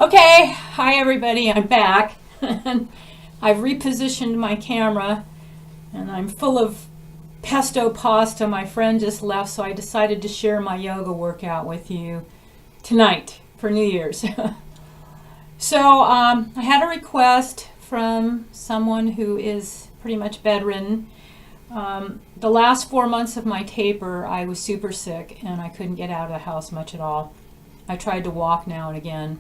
Okay, hi everybody, I'm back. And I've repositioned my camera and I'm full of pesto pasta. My friend just left, so I decided to share my yoga workout with you tonight for New Year's. I had a request from someone who is pretty much bedridden. The last 4 months of my taper, I was super sick and I couldn't get out of the house much at all. I tried to walk now and again,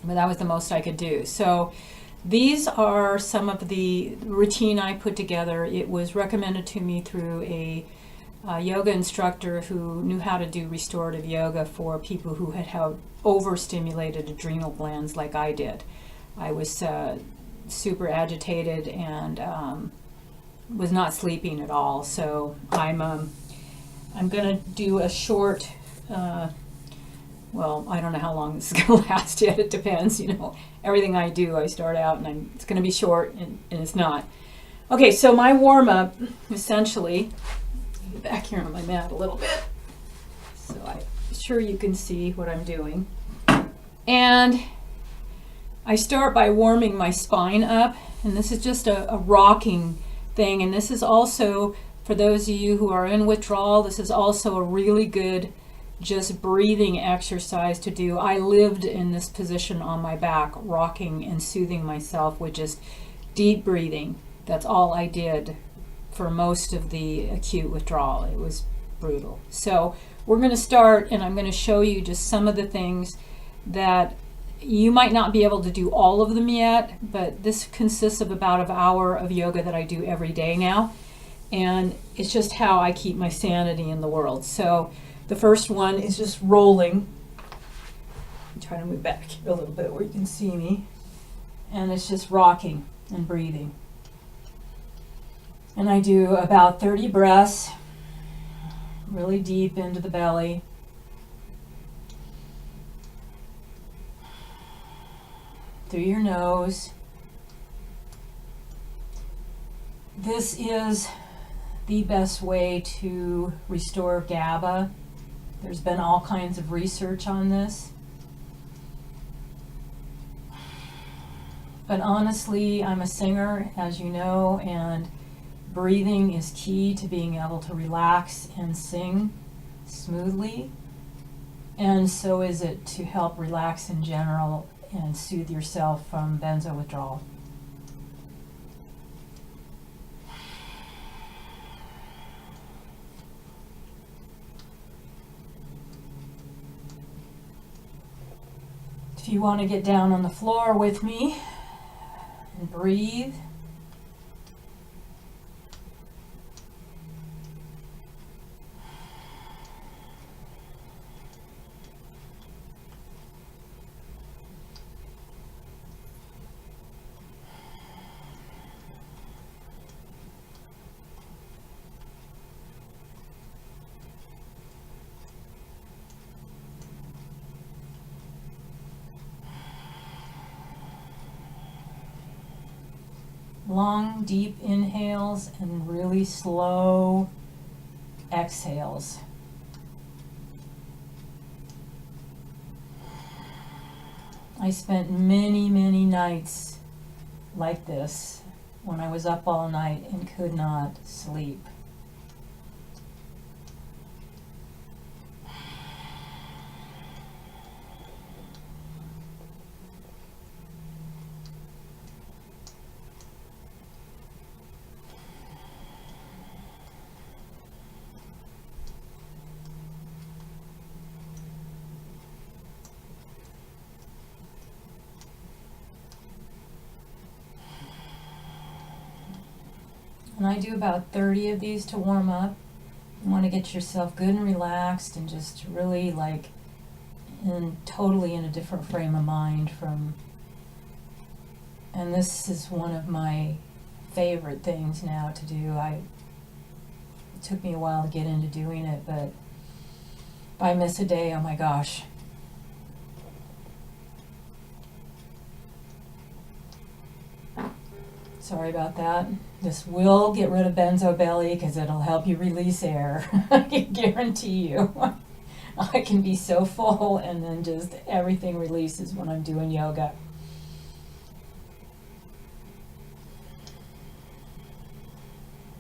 but that was the most I could do. So these are some of the routine I put together. It was recommended to me through a yoga instructor who knew how to do restorative yoga for people who had overstimulated adrenal glands like I did. I was super agitated and was not sleeping at all. So I'm going to do a short well, I don't know how long this is going to last yet. It depends, Everything I do, I start out and it's going to be short and it's not. Okay, so my warm-up, essentially, get back here on my mat a little bit so I'm sure you can see what I'm doing. And I start by warming my spine up, and this is just a rocking thing. And this is also, for those of you who are in withdrawal, this is also a really good just breathing exercise to do. I lived in this position on my back, rocking and soothing myself with just deep breathing. That's all I did for most of the acute withdrawal. It was brutal. So we're going to start, and I'm going to show you just some of the things that you might not be able to do all of them yet, but this consists of about an hour of yoga that I do every day now, and it's just how I keep my sanity in the world. So the first one is just rolling. I'm trying to move back a little bit where you can see me. And it's just rocking and breathing. And I do about 30 breaths, really deep into the belly. Through your nose. This is the best way to restore GABA. There's been all kinds of research on this. But honestly, I'm a singer, as you know, and breathing is key to being able to relax and sing smoothly. And so is it to help relax in general and soothe yourself from benzo withdrawal. If you want to get down on the floor with me and breathe. Long, deep inhales and really slow exhales. I spent many, many nights like this when I was up all night and could not sleep. And I do about 30 of these to warm up. You want to get yourself good and relaxed and just really totally in a different frame of mind and this is one of my favorite things now to do. It took me a while to get into doing it, but if I miss a day, oh my gosh. Sorry about that. This will get rid of benzo belly because it'll help you release air. I can guarantee you. I can be so full, and then just everything releases when I'm doing yoga.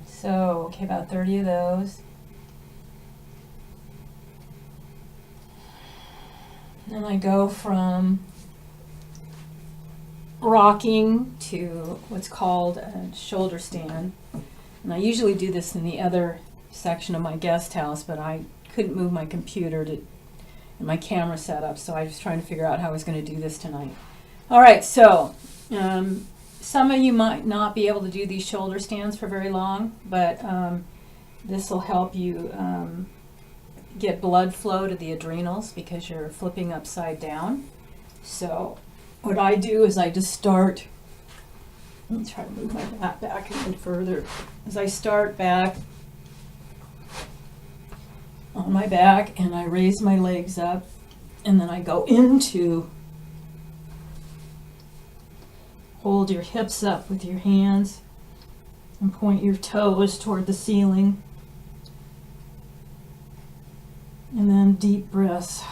So, okay, about 30 of those. Then I go from rocking to what's called a shoulder stand. And I usually do this in the other section of my guest house, but I couldn't move my computer and my camera setup, so I was trying to figure out how I was going to do this tonight. All right, so some of you might not be able to do these shoulder stands for very long, but this will help you get blood flow to the adrenals because you're flipping upside down. So what I do is I just start, let me try to move my back a bit further, as I start back on my back and I raise my legs up, and then I go into, hold your hips up with your hands and point your toes toward the ceiling, and then deep breaths.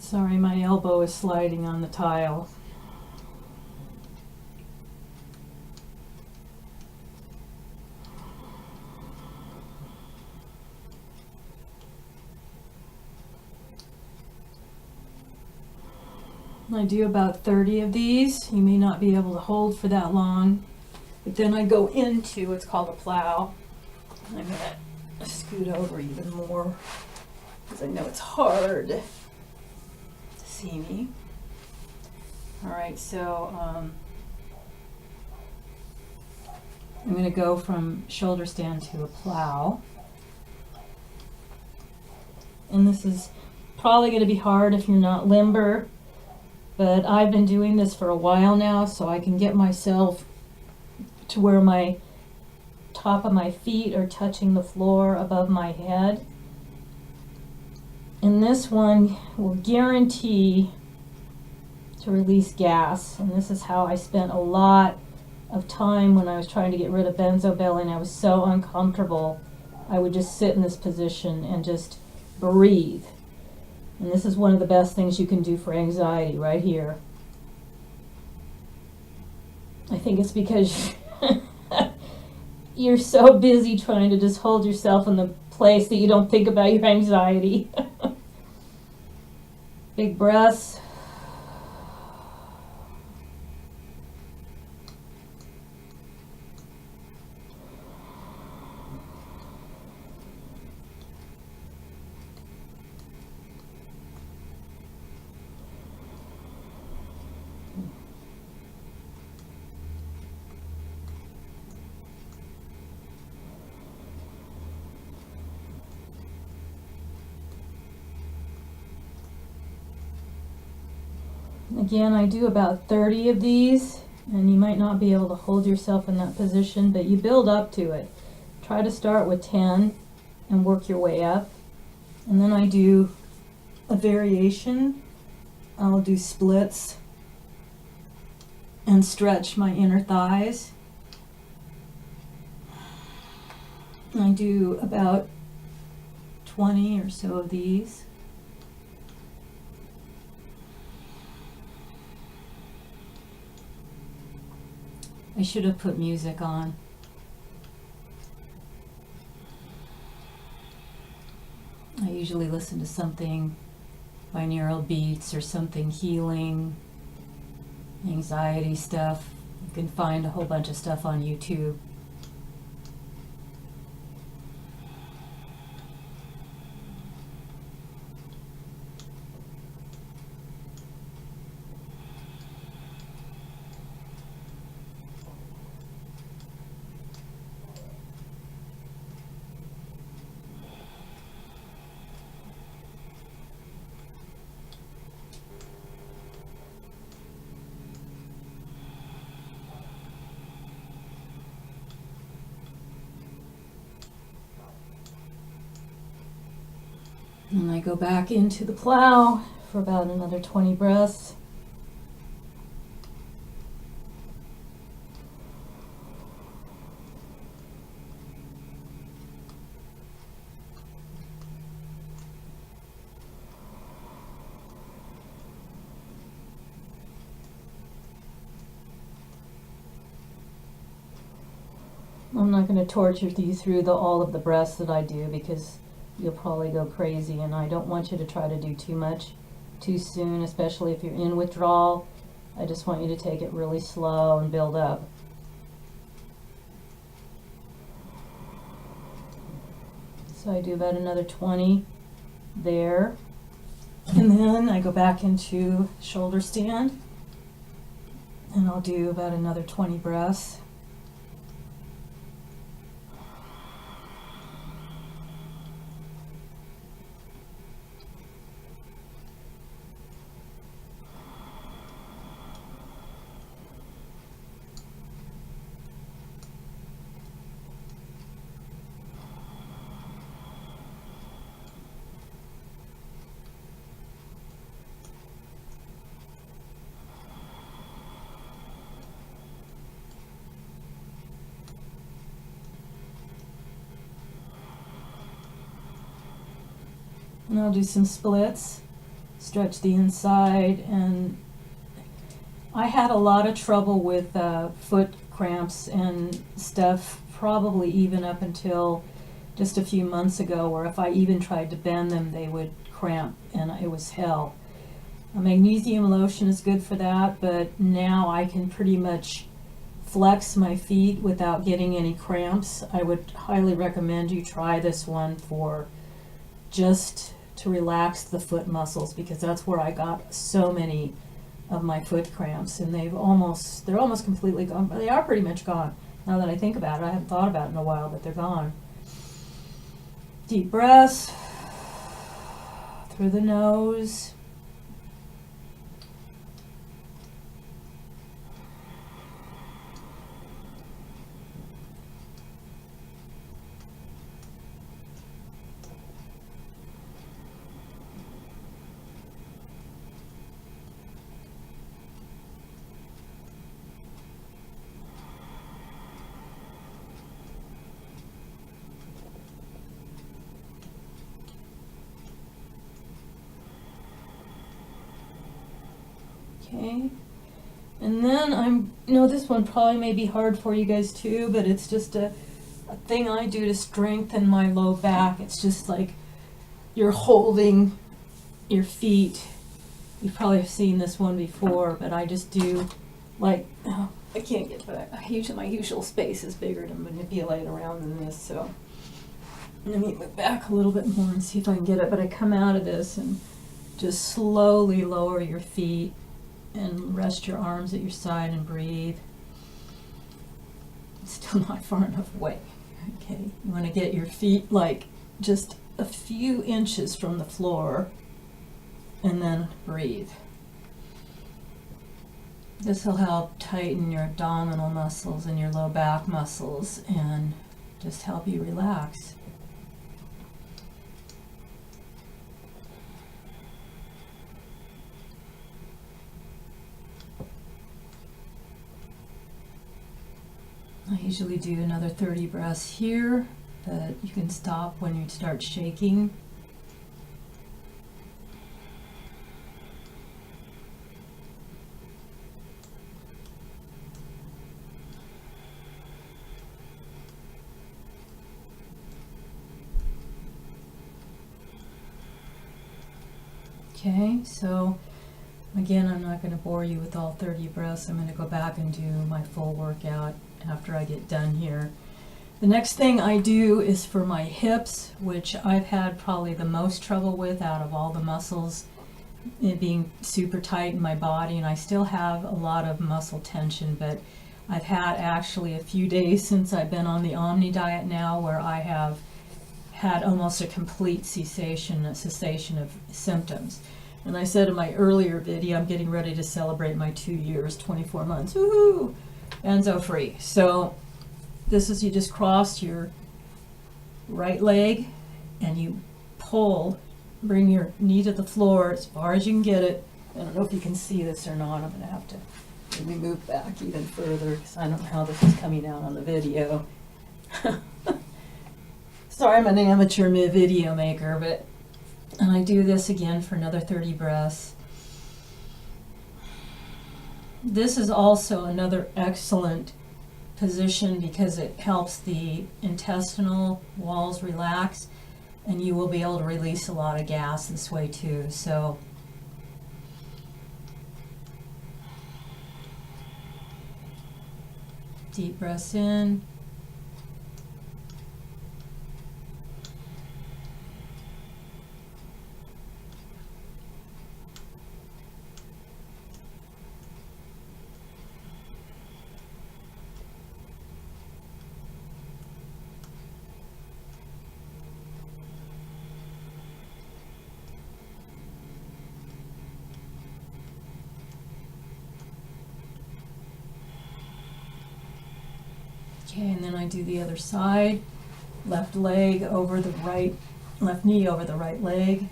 Sorry, my elbow is sliding on the tile. I do about 30 of these. You may not be able to hold for that long, but then I go into what's called a plow. I'm going to scoot over even more because I know it's hard to see me. All right, so I'm going to go from shoulder stand to a plow. And this is probably going to be hard if you're not limber, but I've been doing this for a while now, so I can get myself to where my top of my feet are touching the floor above my head. And this one will guarantee to release gas. And this is how I spent a lot of time when I was trying to get rid of benzo belly and I was so uncomfortable. I would just sit in this position and just breathe. And this is one of the best things you can do for anxiety right here. I think it's because you're so busy trying to just hold yourself in the place that you don't think about your anxiety. Big breaths. Again, I do about 30 of these, and you might not be able to hold yourself in that position, but you build up to it. Try to start with 10 and work your way up. And then I do a variation. I'll do splits and stretch my inner thighs. I do about 20 or so of these. I should have put music on. I usually listen to something binaural beats or something healing, anxiety stuff. You can find a whole bunch of stuff on YouTube. And I go back into the plow for about another 20 breaths. I'm not going to torture you through all of the breaths that I do because you'll probably go crazy, and I don't want you to try to do too much too soon, especially if you're in withdrawal. I just want you to take it really slow and build up. So I do about another 20 there, and then I go back into shoulder stand, and I'll do about another 20 breaths. And I'll do some splits, stretch the inside, and I had a lot of trouble with foot cramps and stuff, probably even up until just a few months ago, where if I even tried to bend them, they would cramp, and it was hell. A magnesium lotion is good for that, but now I can pretty much flex my feet without getting any cramps. I would highly recommend you try this one for just to relax the foot muscles, because that's where I got so many of my foot cramps, and they're almost completely gone. They are pretty much gone now that I think about it. I haven't thought about it in a while, but they're gone. Deep breaths through the nose. Okay, and then this one probably may be hard for you guys too, but it's just a thing I do to strengthen my low back. It's just like you're holding your feet. You probably have seen this one before, but I just do like, oh, I can't get back. My usual space is bigger to manipulate around than this, so let me move back a little bit more and see if I can get it. But I come out of this and just slowly lower your feet and rest your arms at your side and breathe. It's still not far enough away. Okay, you want to get your feet like just a few inches from the floor, and then breathe. This will help tighten your abdominal muscles and your low back muscles and just help you relax. I usually do another 30 breaths here, but you can stop when you start shaking. Okay, so again, I'm not going to bore you with all 30 breaths. I'm going to go back and do my full workout after I get done here. The next thing I do is for my hips, which I've had probably the most trouble with out of all the muscles, it being super tight in my body, and I still have a lot of muscle tension, but I've had actually a few days since I've been on the Omni diet now where I have had almost a complete cessation of symptoms. And I said in my earlier video, I'm getting ready to celebrate my 2 years, 24 months, woohoo, Benzo free. So this is, you just cross your right leg and you pull bring your knee to the floor as far as you can get it. I don't know if you can see this or not. I'm going to have to maybe move back even further because I don't know how this is coming out on the video. Sorry, I'm an amateur video maker, but and I do this again for another 30 breaths. This is also another excellent position because it helps the intestinal walls relax, and you will be able to release a lot of gas this way too. So deep breaths in. Okay, and then I do the other side. Left leg over the right, left knee over the right leg.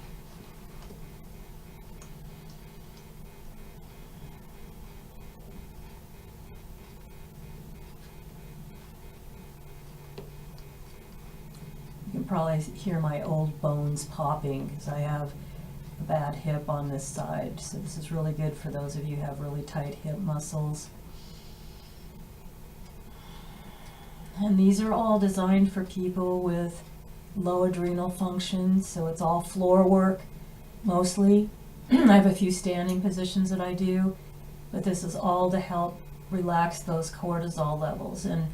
You can probably hear my old bones popping because I have a bad hip on this side. So this is really good for those of you who have really tight hip muscles. And these are all designed for people with low adrenal function, so it's all floor work mostly. I have a few standing positions that I do, but this is all to help relax those cortisol levels. And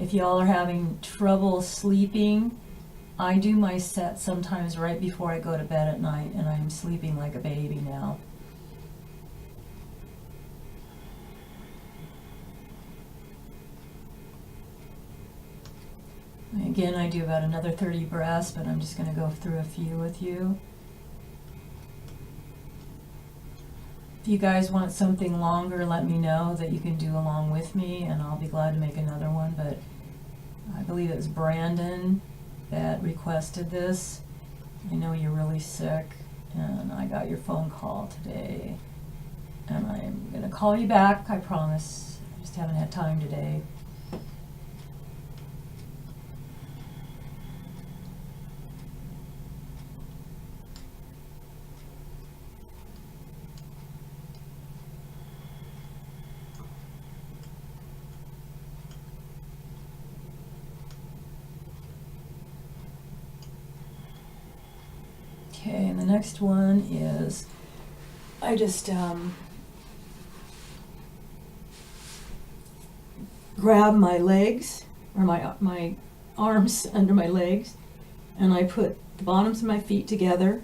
if y'all are having trouble sleeping, I do my set sometimes right before I go to bed at night, and I'm sleeping like a baby now. Again, I do about another 30 breaths, but I'm just going to go through a few with you. If you guys want something longer, let me know that you can do along with me, and I'll be glad to make another one. But I believe it was Brandon that requested this. I know you're really sick, and I got your phone call today. And I'm going to call you back, I promise. I just haven't had time today. Okay, and the next one is, I just grab my legs, or my arms under my legs, and I put the bottoms of my feet together,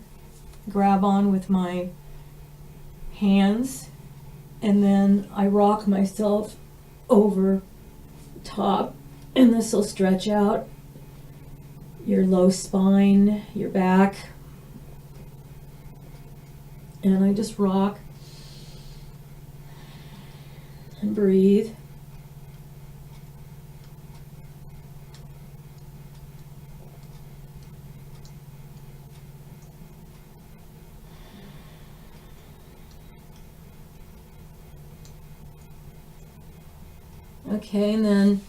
grab on with my hands, and then I rock myself over top, and this will stretch out your low spine, your back. And I just rock and breathe. Okay, and then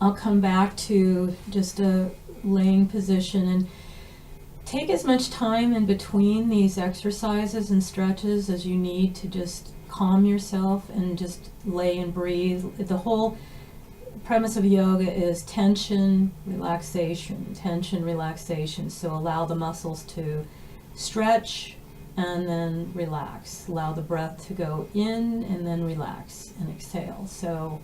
I'll come back to just a laying position and take as much time in between these exercises and stretches as you need to just calm yourself and just lay and breathe. The whole premise of yoga is tension, relaxation, tension, relaxation. So allow the muscles to stretch and then relax. Allow the breath to go in and then relax and exhale. So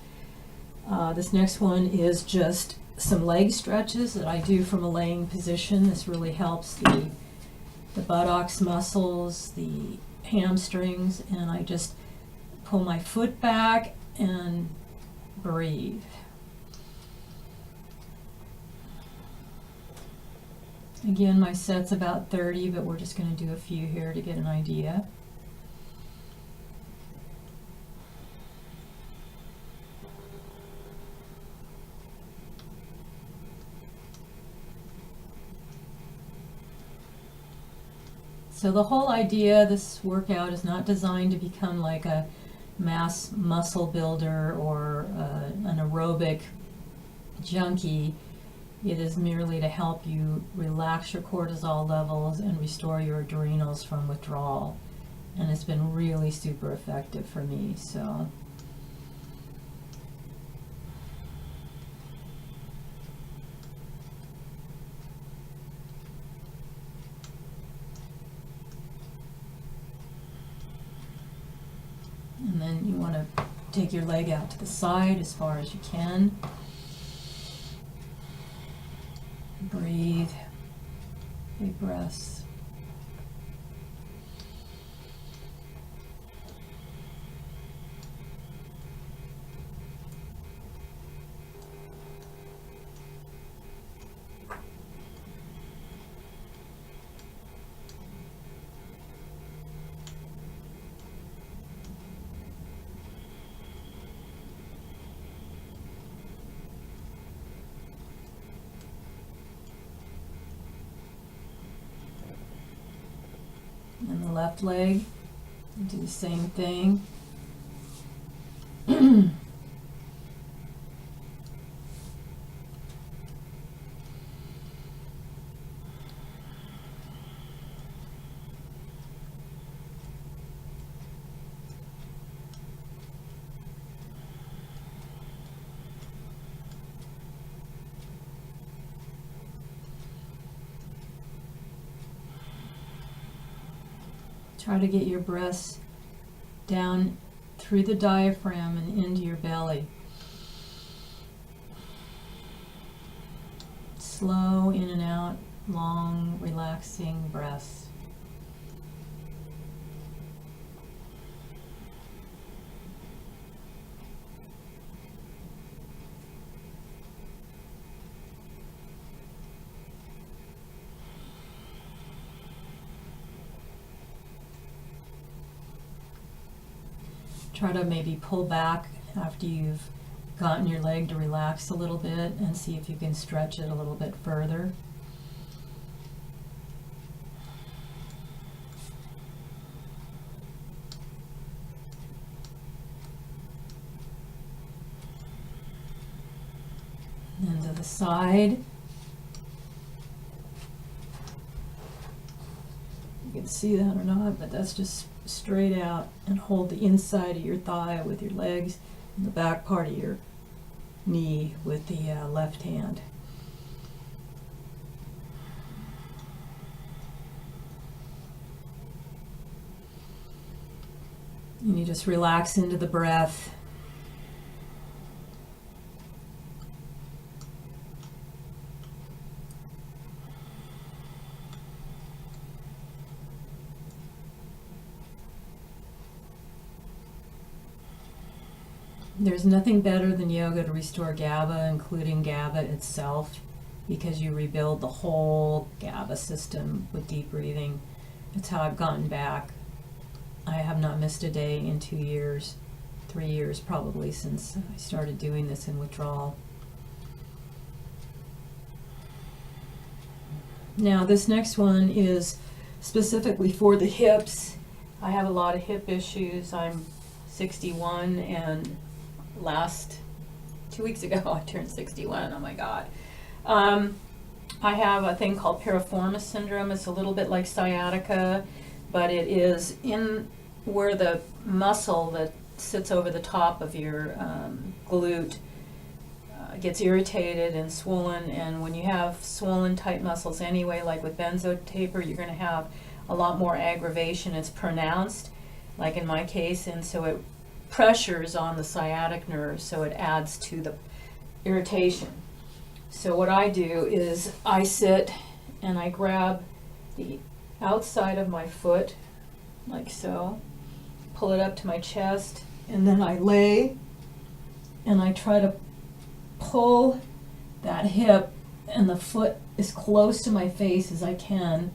this next one is just some leg stretches that I do from a laying position. This really helps the buttocks muscles, the hamstrings, and I just pull my foot back and breathe. Again, my set's about 30, but we're just going to do a few here to get an idea. So the whole idea, this workout is not designed to become like a mass muscle builder or an aerobic junkie. It is merely to help you relax your cortisol levels and restore your adrenals from withdrawal. And it's been really super effective for me, so. And then you want to take your leg out to the side as far as you can. Breathe. Big breaths. And the left leg, do the same thing. Try to get your breaths down through the diaphragm and into your belly. Slow in and out, long, relaxing breaths. Try to maybe pull back after you've gotten your leg to relax a little bit and see if you can stretch it a little bit further. And to the side. You can see that or not, but that's just straight out, and hold the inside of your thigh with your legs and the back part of your knee with the left hand. And you just relax into the breath. There's nothing better than yoga to restore GABA, including GABA itself, because you rebuild the whole GABA system with deep breathing. That's how I've gotten back. I have not missed a day in 2 years, 3 years probably, since I started doing this in withdrawal. Now this next one is specifically for the hips. I have a lot of hip issues. I'm 61, and last 2 weeks ago I turned 61. Oh my God. I have a thing called Piriformis Syndrome. It's a little bit like sciatica, but it is in where the muscle that sits over the top of your glute gets irritated and swollen. And when you have swollen tight muscles anyway, like with benzo taper, you're going to have a lot more aggravation. It's pronounced, like in my case, and so it pressures on the sciatic nerve, so it adds to the irritation. So what I do is I sit and I grab the outside of my foot, like so, pull it up to my chest, and then I lay and I try to pull that hip and the foot as close to my face as I can,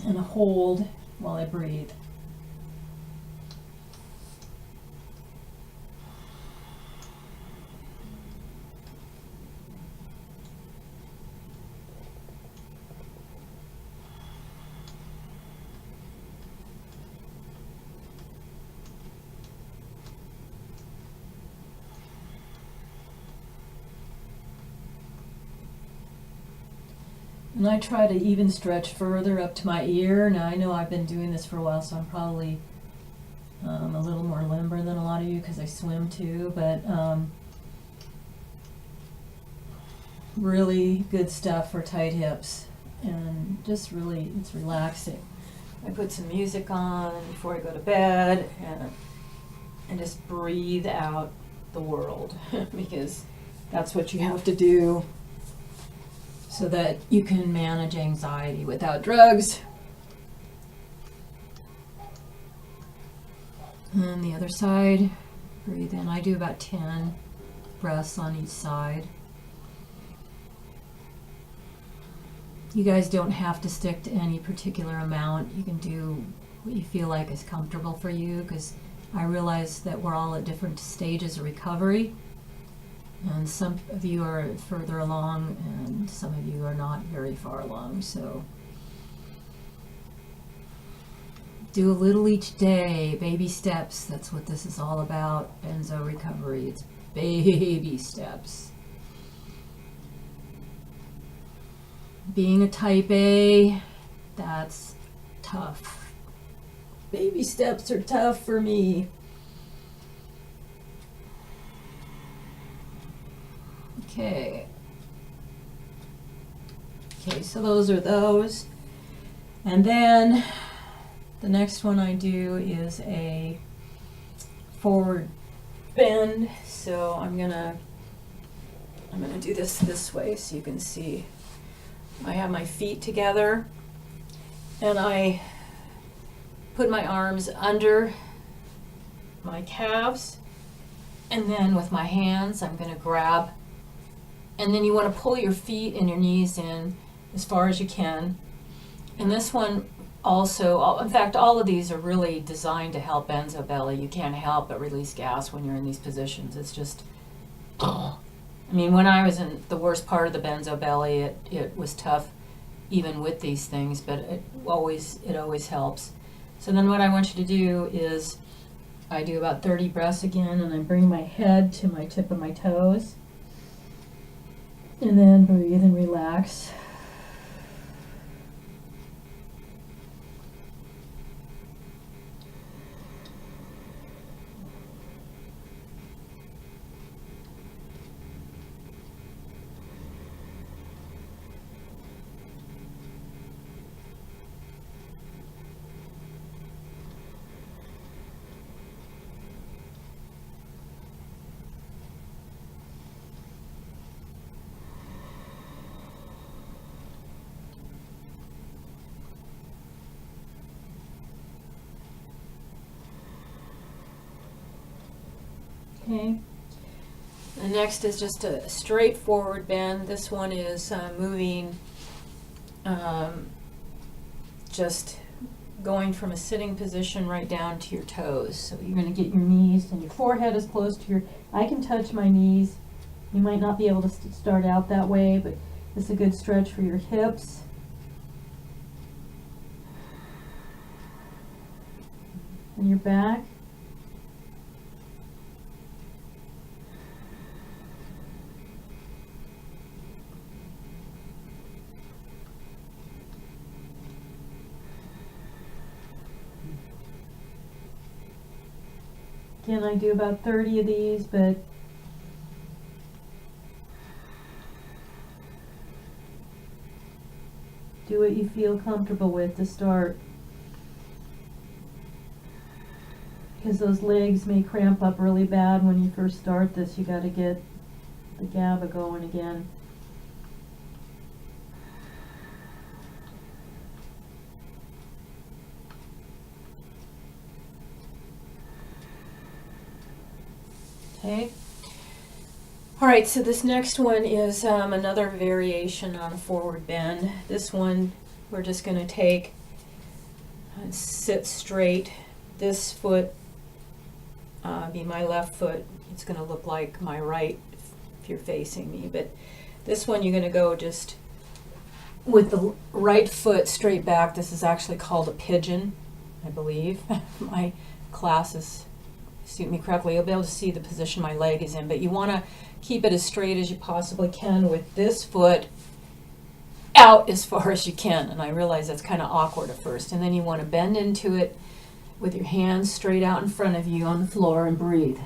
and hold while I breathe. And I try to even stretch further up to my ear. Now I know I've been doing this for a while, so I'm probably a little more limber than a lot of you because I swim too, but really good stuff for tight hips, and just really, it's relaxing. I put some music on before I go to bed and just breathe out the world because that's what you have to do so that you can manage anxiety without drugs. And the other side, breathe in. I do about 10 breaths on each side. You guys don't have to stick to any particular amount. You can do what you feel like is comfortable for you, because I realize that we're all at different stages of recovery. And some of you are further along, and some of you are not very far along. So do a little each day, baby steps. That's what this is all about, benzo recovery. It's baby steps. Being a type A, that's tough. Baby steps are tough for me. Okay, so those are those. And then the next one I do is a forward bend. So I'm gonna do this way so you can see. I have my feet together and I put my arms under my calves, and then with my hands I'm gonna grab. And then you want to pull your feet and your knees in as far as you can. And this one also, in fact, all of these are really designed to help benzo belly. You can't help but release gas when you're in these positions. It's just, I mean, when I was in the worst part of the benzo belly, it was tough even with these things, but it always helps. So then what I want you to do is I do about 30 breaths again, and I bring my head to my tip of my toes. And then breathe and relax. Okay. The next is just a straightforward bend. This one is moving, just going from a sitting position right down to your toes. So you're going to get your knees and your forehead is close to your, I can touch my knees. You might not be able to start out that way, but it's a good stretch for your hips. And your back. Again, I do about 30 of these, but do what you feel comfortable with to start. Because those legs may cramp up really bad when you first start this. You got to get the GABA going again. Okay. All right, so this next one is another variation on a forward bend. This one we're just going to take and sit straight. This foot be my left foot. It's going to look like my right if you're facing me, but this one you're going to go just with the right foot straight back. This is actually called a pigeon, I believe. My classes suit me correctly. You'll be able to see the position my leg is in, but you want to keep it as straight as you possibly can with this foot out as far as you can. And I realize that's kind of awkward at first. And then you want to bend into it with your hands straight out in front of you on the floor and breathe.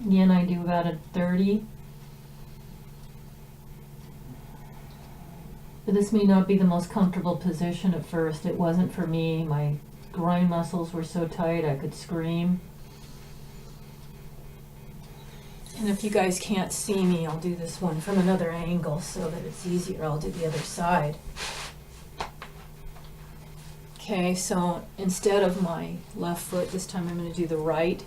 Again, I do about a 30. But this may not be the most comfortable position at first. It wasn't for me. My groin muscles were so tight I could scream. And if you guys can't see me, I'll do this one from another angle so that it's easier. I'll do the other side. Okay, so instead of my left foot, this time I'm going to do the right.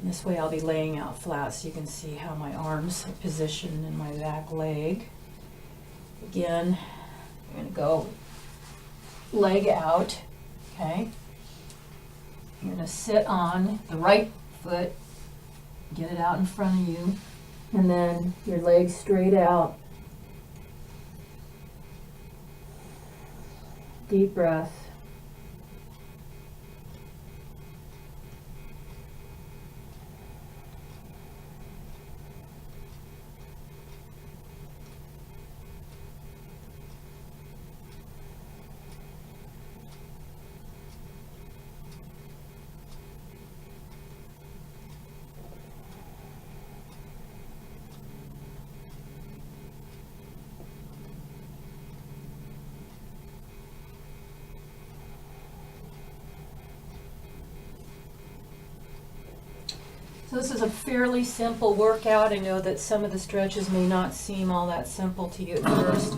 And this way I'll be laying out flat so you can see how my arms are positioned in my back leg. Again, I'm going to go leg out, okay? You're going to sit on the right foot, get it out in front of you, and then your legs straight out. Deep breath. So this is a fairly simple workout. I know that some of the stretches may not seem all that simple to you at first.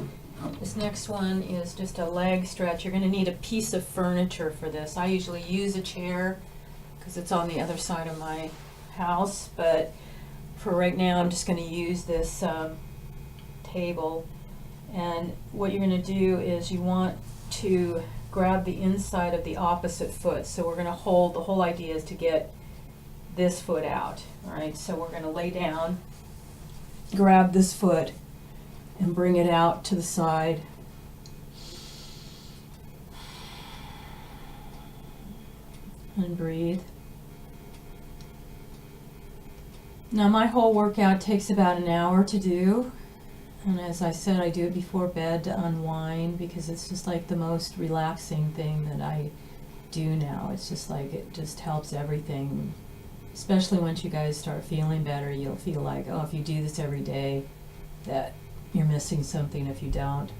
This next one is just a leg stretch. You're going to need a piece of furniture for this. I usually use a chair because it's on the other side of my house, but for right now I'm just going to use this table. And what you're going to do is you want to grab the inside of the opposite foot. So we're going to hold, the whole idea is to get this foot out. All right, so we're going to lay down, grab this foot, and bring it out to the side. And breathe. Now my whole workout takes about an hour to do. And as I said, I do it before bed to unwind because it's just like the most relaxing thing that I do now. It's just like it just helps everything. Especially once you guys start feeling better, you'll feel like, oh, if you do this every day, that you're missing something if you don't.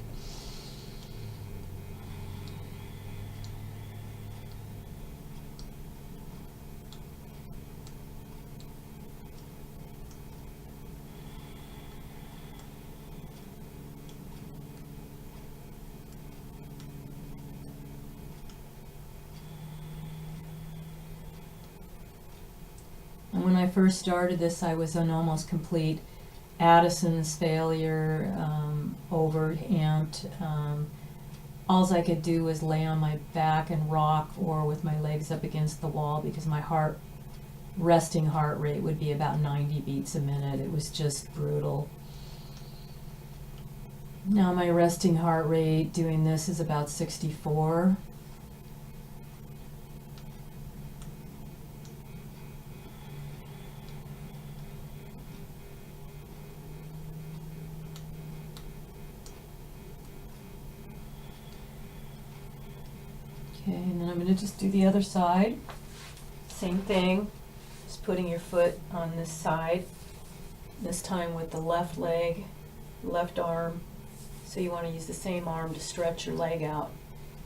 When I first started this, I was an almost complete Addison's failure, overamped. All I could do was lay on my back and rock or with my legs up against the wall because my resting heart rate would be about 90 beats a minute. It was just brutal. Now my resting heart rate doing this is about 64. Okay, and then I'm going to just do the other side. Same thing, just putting your foot on this side, this time with the left leg, left arm. So you want to use the same arm to stretch your leg out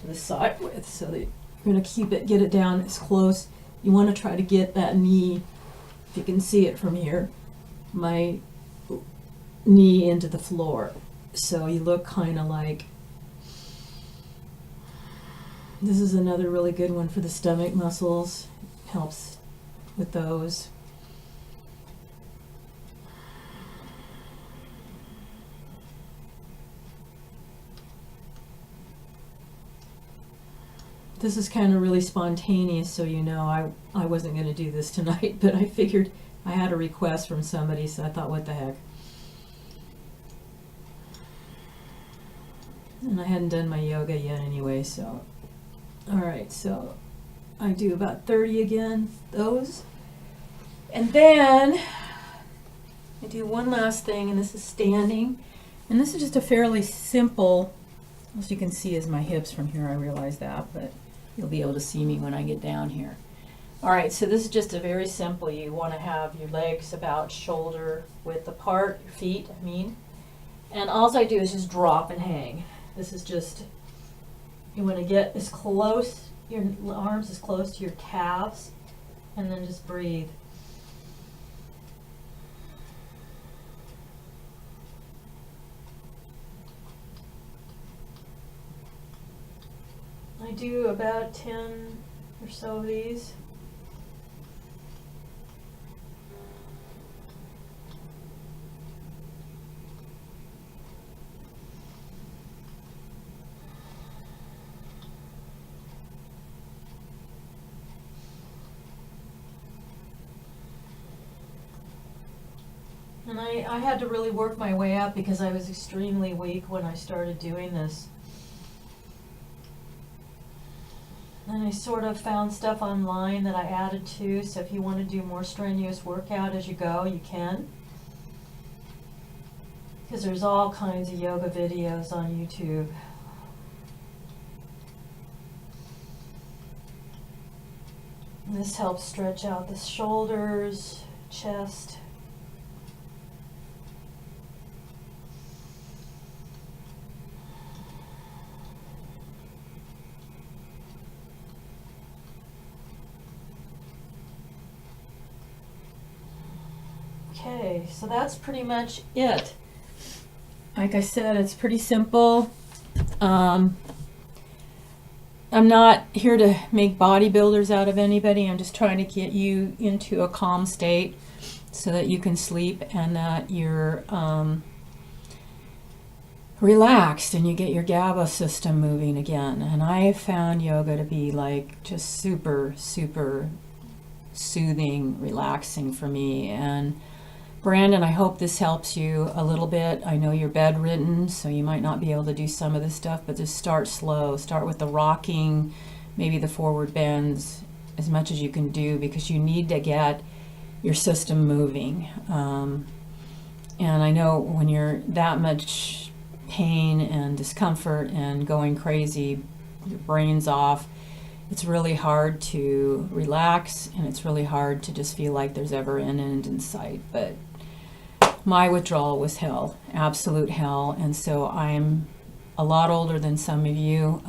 to the side with, so that you're going to get it down as close. You want to try to get that knee, if you can see it from here, my knee into the floor. So you look kind of like, this is another really good one for the stomach muscles, helps with those. This is kind of really spontaneous, so you know I wasn't going to do this tonight, but I figured I had a request from somebody, so I thought, what the heck. And I hadn't done my yoga yet anyway, so. Alright, so I do about 30 again, those. And then I do one last thing, and this is standing. And this is just a fairly simple, as you can see is my hips from here, I realize that, but you'll be able to see me when I get down here. All right, so this is just a very simple, you want to have your legs about shoulder width apart, your feet, I mean. And all I do is just drop and hang. This is just, you want to get as close, your arms as close to your calves, and then just breathe. I do about 10 or so of these. And I had to really work my way up because I was extremely weak when I started doing this. And I sort of found stuff online that I added to, so if you want to do more strenuous workout as you go, you can. Because there's all kinds of yoga videos on YouTube. And this helps stretch out the shoulders, chest. Okay, so that's pretty much it. Like I said, it's pretty simple. I'm not here to make bodybuilders out of anybody. I'm just trying to get you into a calm state so that you can sleep and that you're relaxed and you get your GABA system moving again. And I found yoga to be like just super, super soothing, relaxing for me. And Brandon, I hope this helps you a little bit. I know you're bedridden, so you might not be able to do some of this stuff, but just start slow. Start with the rocking, maybe the forward bends, as much as you can do, because you need to get your system moving. And I know when you're that much pain and discomfort and going crazy, your brain's off, it's really hard to relax, and it's really hard to just feel like there's ever an end in sight. But my withdrawal was hell, absolute hell, and so I'm a lot older than some of you.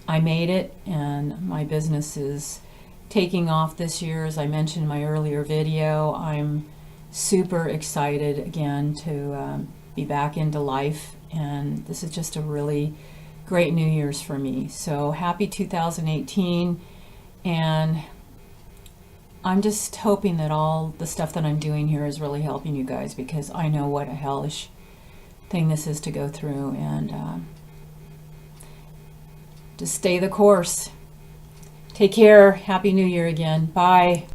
I made it, and my business is taking off this year. As I mentioned in my earlier video, I'm super excited again to be back into life, and this is just a really great New Year's for me. So happy 2018, and I'm just hoping that all the stuff that I'm doing here is really helping you guys, because I know what a hellish thing this is to go through, and just stay the course. Take care. Happy New Year again. Bye.